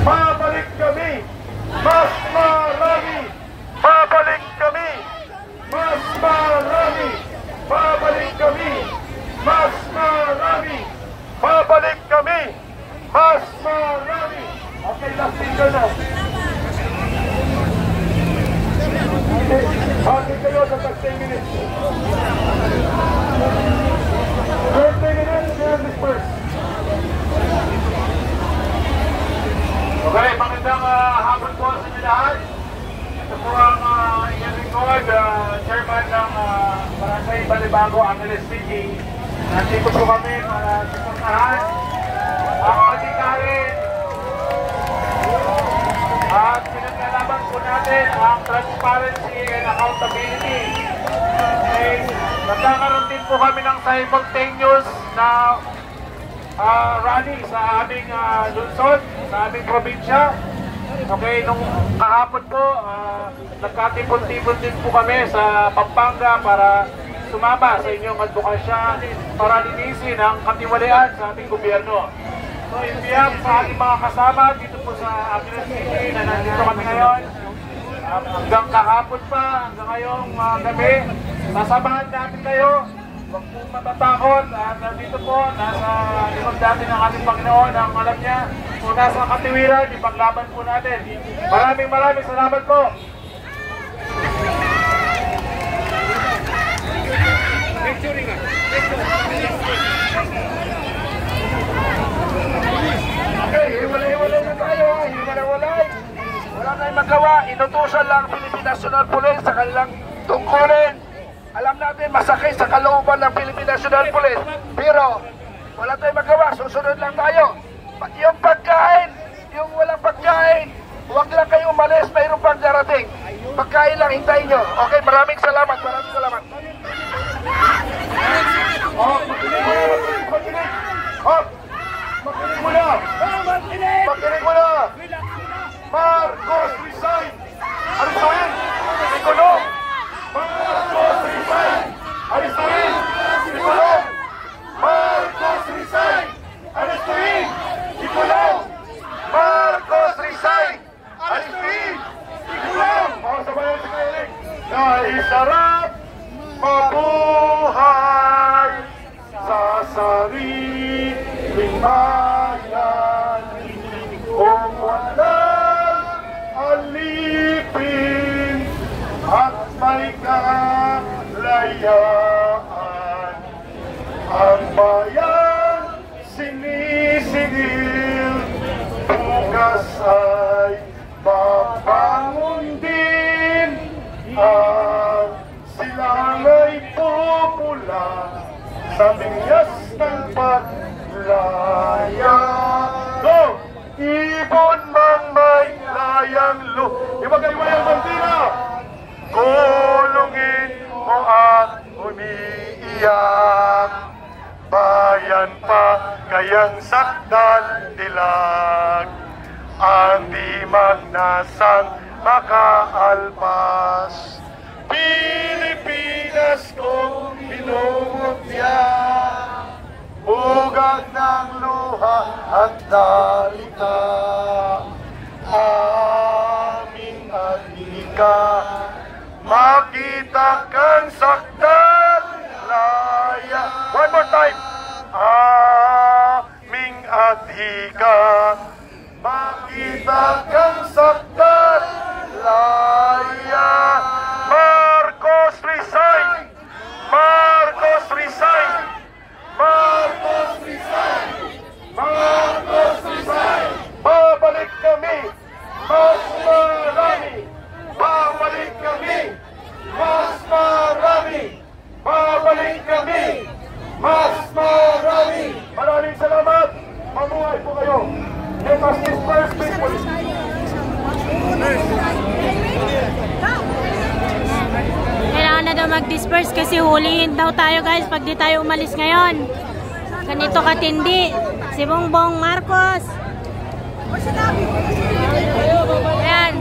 Babalik kami! Mas marami! Babalik kami! Mas marami! Babalik kami! Mas marami! Babalik kami! Mas marami! Okay, last finger na. Bakit kayo sa 30 minutes? 30 minutes, then disperse. Okay, magandang hapon po sa inyo lahat. Ito po ang inyong lingkod, chairman ng Barangay Balibago, Angeles City. Nandito po kami para suportahan ang pagkikain at pinaglalaban po natin ang transparency and accountability. Okay, nagkakaroon din po kami ng simultaneous na rally sa aming lungsod, sa aming probinsya. Okay, nung kahapon po, nagkatipon-tipon din po kami sa Pampanga para sumama sa inyong advokasya para linisin ang katiwalian sa aming gobyerno. So, in behalf sa ating mga kasama dito po sa Angeles City na nandito kami ngayon, hanggang kahapon pa, hanggang ngayong gabi, sasamahan natin kayo. Huwag po matatakot at dito po, nasa likod natin ng ating Panginoon ang alam niya kung nasa katiwiran, ipaglaban po natin. Maraming salamat po. Okay, hiwalay-hiwalay na tayo, hiwalay-hiwalay. Wala tayong magawa, inutusan lang Philippine National Police sa kanilang tungkulin. Alam natin, masakit sa kalooban ng Philippine National Police. Pero, wala tayong magawa. Susunod lang tayo. Yung pagkain, yung walang pagkain, huwag lang kayo umalis. Mayroon pang darating. Pagkain lang, hintayin nyo. Okay, maraming salamat. Maraming salamat. Oh, makinig. Oh, makinig mo na. Makinig mo na. Marcos resign. Ano ito yun? Ikulong. Marcos resign! Aristuin! Ikulong! Marcos resign! Aristuin! Ikulong! Marcos resign! Aristuin! Ikulong! Sabayan si Kailing! Naisarap mabuhay sa sariling bayan kung walang alipin at may kalayaan. Ang bayan sinisingil, bukas ay mabangon din. At silangay pupula sa binyas ng paglaya. Go! Ibon mang may layang ibagay-bayang bandila. Kulungin mo ang umiiyak, bayan pa kayang sakdan dilag, ang di magnasang makaalpas. Pilipinas kong pinumutya, bugag ng luha at dalita, aming adhika. Makita kang saktan, laya. One more time. Aming adhika. Makita kang saktan, laya. Marcos resign! Marcos resign! Marcos resign! Marcos resign! Babalik kami! Mas marami! Babalik kami! Mas marami! Babalik kami! Mas marami! Maraming salamat! Mamuhay po kayo! Let us disperse people! Kailangan na daw mag-disperse kasi hulihin daw tayo guys pag di tayo umalis ngayon. Ganito katindi. Si Bongbong Marcos. Ayan.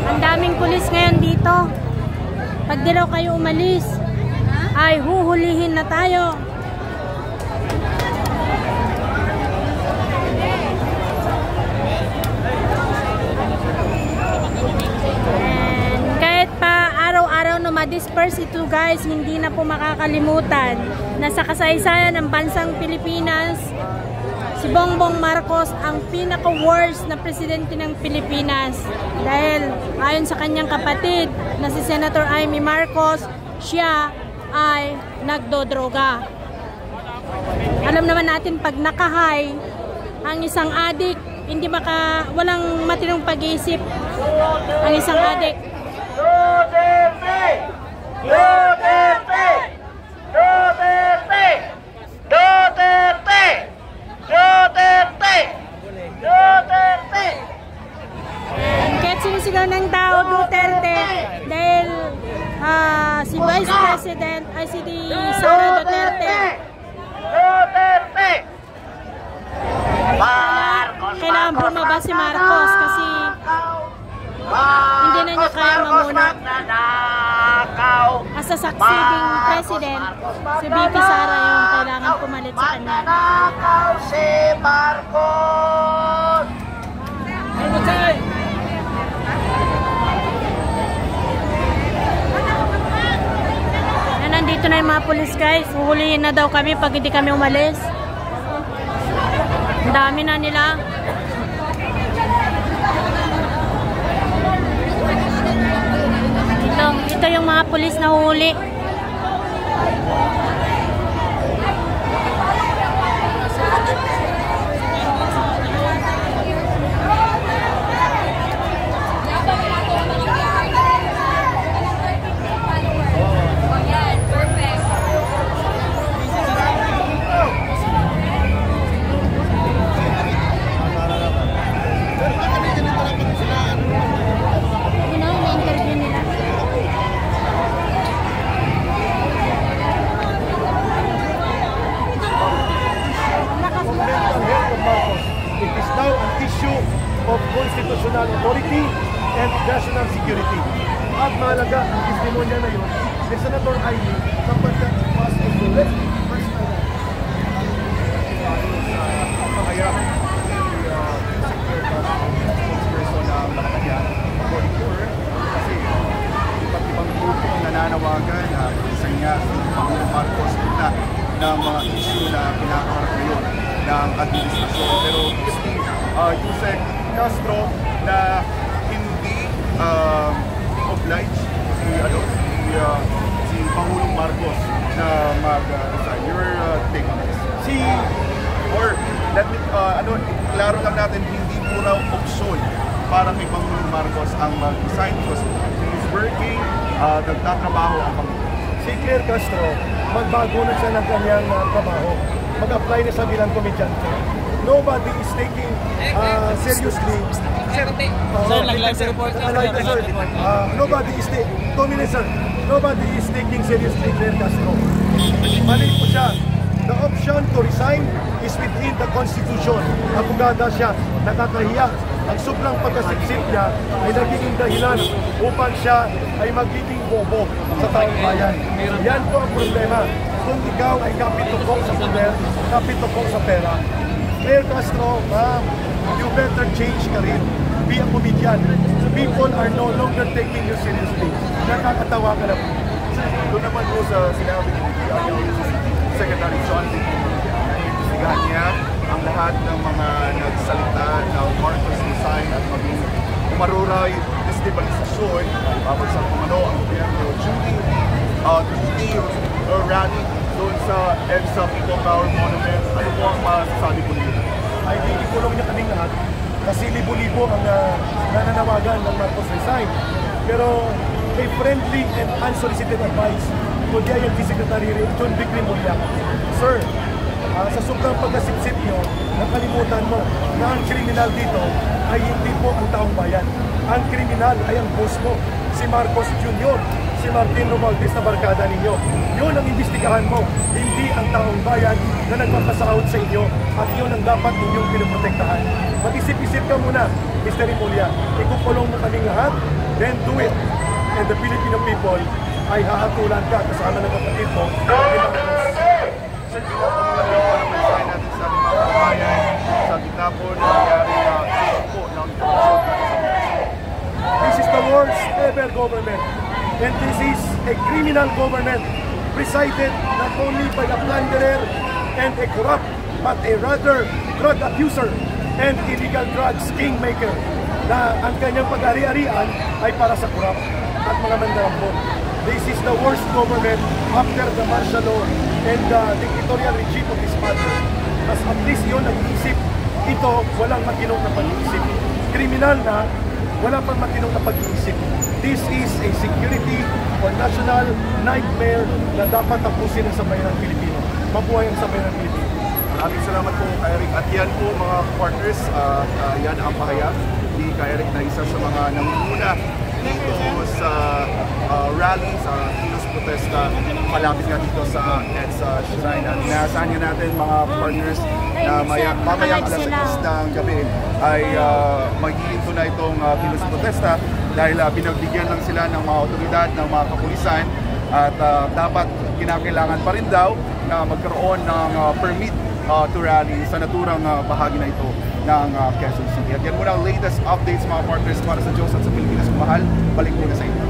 Ang daming pulis ngayon dito. Pag di daw kayo umalis, ay huhulihin na tayo. ma-disperse ito guys, hindi na po makakalimutan na sa kasaysayan ng bansang Pilipinas, si Bongbong Marcos ang pinaka-worst na presidente ng Pilipinas. Dahil ayon sa kanyang kapatid na si Senator Amy Marcos, siya ay nagdodroga. Alam naman natin pag nakahay ang isang adik, hindi walang matinong pag-iisip ang isang adik. Duterte! Duterte! Duterte! Duterte! Duterte! Duterte! Kahit sinisigaw ng tao Duterte dahil si Vice President ay si Sara Duterte. Duterte! Marcos! Kailangan bumaba si Marcos kasi hindi na niya kaya mamunot. As a succeeding president, si VP Sara yung kailangan pumalit sa kanya. Magnanakaw si Marcos! Nandito na yung mga pulis guys. Huhulihin na daw kami pag hindi kami umalis. Ang dami na nila. Ito yung mga pulis na huli. Of constitutional authority and national security. At mahalaga ang testimonya na yun ni Senator Amy sapagkat mas usulit mas kaya spokesperson na Malacanang according to her kasi iba't ibang grupo ang nananawagan na isa nga si Pangulong Marcos na mga issue na kinakaharap ngayon ng administrasyon. Pero Yusek Castro na hindi oblige si Pangulong Marcos na mag-resign. Your take on this? Klaro lang natin, hindi po raw opsyon para kay Pangulong Marcos ang mag-resign because he is working, nagtatrabaho ang Pangulo. Si Claire Castro, magbago na siya ng kanyang trabaho. Mag-apply na sa bilang komedyante. Nobody is taking seriously. Nobody is taking seriously Claire Castro. Mali po siya. The option to resign is within the Constitution. Abogada siya, nakakahiya. Ang sobrang pagkasiksik niya ay nagiging dahilan upang siya ay magiging bobo sa taong bayan. Yan po ang problema. Kung ikaw ay kapitukong sa poder, kapitukong sa pera, Claire Castro, ma'am, you better change career. Be a comedian. People are no longer taking you seriously. Nakakatawa ka na po. Doon naman po sa sinabi ni Secretary John imbestigahan niya ang lahat ng mga nagsalita ng Marcos resign at maging umaruray destabilisasyon sa kumano ang gobyerno during rally doon sa EDSA People Power Monument. Ano po ang masasabi po niyo? Ay ikulong niya kaming lahat kasi libo-libo ang nananawagan ng Marcos resign. Pero a friendly and unsolicited advice kundi ay ang Secretary John Vic Rimulya. Sir, sa sobrang pagkasipsip nyo, nakalimutan mo na ang kriminal dito ay hindi po ang taong bayan. Ang kriminal ay ang boss mo, si Marcos Jr., si Martin Romualdez na barkada ninyo. Yun ang imbestigahan mo, hindi ang taong bayan na nagpapasahod sa inyo at yun ang dapat ninyong pinoprotektahan. Mag-isip-isip ka muna, Mr. Rimulya. Ikukulong mo kaming lahat, then do it. And the Filipino people ay hahatulan ka kasama ng kapatid mo. Sa gitna po nangyari na po ng This is the worst ever government. And this is a criminal government presided not only by a plunderer and a corrupt, but a rather drug abuser and illegal drugs kingmaker na ang kanyang pag-ari-arian ay para sa corrupt at mga mandarampon. This is the worst government after the martial law and the dictatorial regime of his father. Mas at least yun nag-iisip. Ito, walang matinong na pag-iisip. Kriminal na, wala pang matinong na pag-iisip. This is a security or national nightmare na dapat tapusin ng sambayan ng Pilipino. Mabuhay ang sambayan ng Pilipino. Maraming salamat po kay Eric. At yan po mga partners, yan ang pahayag ni kay Eric na isa sa mga nangunguna dito sa rally, sa kilos protesta malapit nga dito sa EDSA Shrine. At inaasahan nga natin mga partners na mamayang alas 6 ng gabi ay maghihinto na itong kilos protesta dahil pinagbigyan lang sila ng mga otoridad, ng mga kapulisan at dapat kinakailangan pa rin daw na magkaroon ng permit to rally sa naturang bahagi na ito ng Quezon City. At yan muna ang latest updates mga partners para sa Diyos at sa Pilipinas. Mahal, balik muna sa inyo.